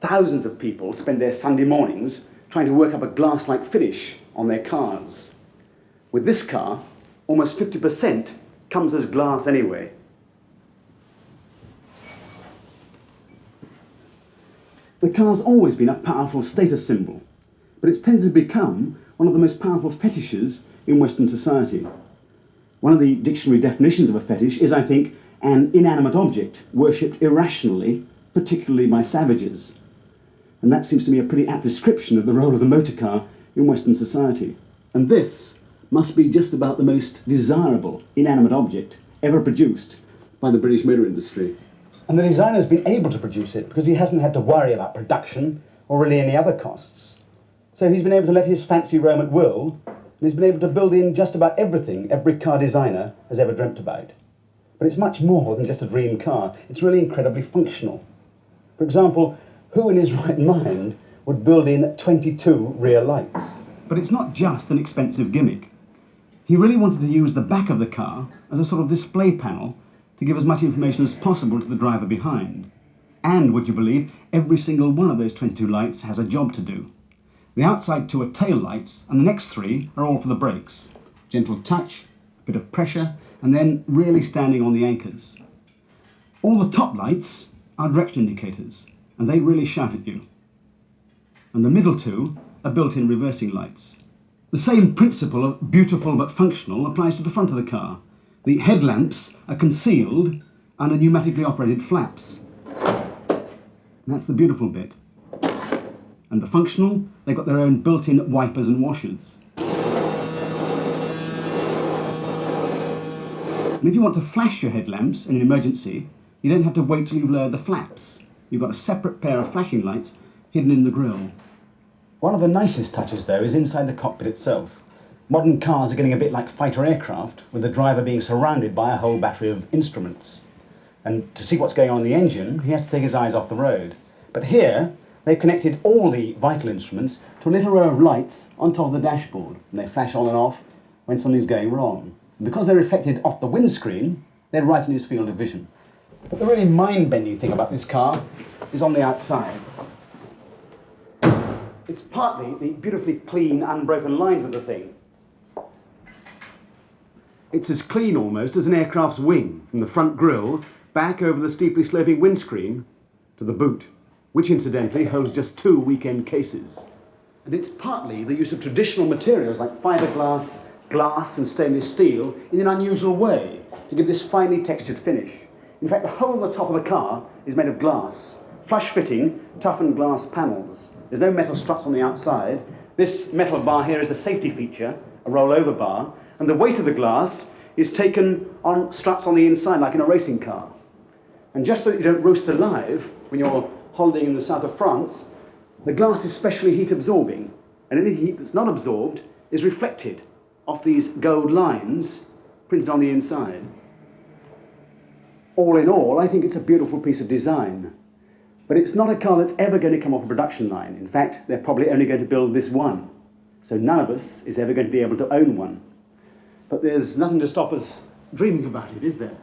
Thousands of people spend their Sunday mornings trying to work up a glass-like finish on their cars. With this car, almost 50% comes as glass anyway. The car's always been a powerful status symbol, but it's tended to become one of the most powerful fetishes in Western society. One of the dictionary definitions of a fetish is, I think, an inanimate object worshipped irrationally, particularly by savages. And that seems to me a pretty apt description of the role of the motor car in Western society. And this must be just about the most desirable inanimate object ever produced by the British motor industry. And the designer's been able to produce it because he hasn't had to worry about production or really any other costs. So he's been able to let his fancy roam at will, and he's been able to build in just about everything every car designer has ever dreamt about. But it's much more than just a dream car. It's really incredibly functional. For example, who in his right mind would build in 22 rear lights? But it's not just an expensive gimmick. He really wanted to use the back of the car as a sort of display panel to give as much information as possible to the driver behind. And, would you believe, every single one of those 22 lights has a job to do. The outside two are tail lights, and the next three are all for the brakes. Gentle touch, a bit of pressure, and then really standing on the anchors. All the top lights are direction indicators, and they really shout at you. And the middle two are built-in reversing lights. The same principle of beautiful but functional applies to the front of the car. The headlamps are concealed under pneumatically operated flaps. And that's the beautiful bit. And the functional, they've got their own built-in wipers and washers. And if you want to flash your headlamps in an emergency, you don't have to wait till you've lowered the flaps. You've got a separate pair of flashing lights hidden in the grille. One of the nicest touches, though, is inside the cockpit itself. Modern cars are getting a bit like fighter aircraft, with the driver being surrounded by a whole battery of instruments. And to see what's going on in the engine, he has to take his eyes off the road. But here, they've connected all the vital instruments to a little row of lights on top of the dashboard, and they flash on and off when something's going wrong. And because they're reflected off the windscreen, they're right in his field of vision. But the really mind-bending thing about this car is on the outside. It's partly the beautifully clean, unbroken lines of the thing. It's as clean almost as an aircraft's wing, from the front grille back over the steeply sloping windscreen to the boot, which incidentally holds just 2 weekend cases. And it's partly the use of traditional materials like fiberglass, glass and stainless steel in an unusual way to give this finely textured finish. In fact, the whole of the top of the car is made of glass. Flush-fitting, toughened glass panels. There's no metal struts on the outside. This metal bar here is a safety feature, a rollover bar, and the weight of the glass is taken on struts on the inside, like in a racing car. And just so that you don't roast alive when you're holidaying in the south of France, the glass is specially heat-absorbing, and any heat that's not absorbed is reflected off these gold lines printed on the inside. All in all, I think it's a beautiful piece of design. But it's not a car that's ever going to come off a production line. In fact, they're probably only going to build this one. So none of us is ever going to be able to own one. But there's nothing to stop us dreaming about it, is there?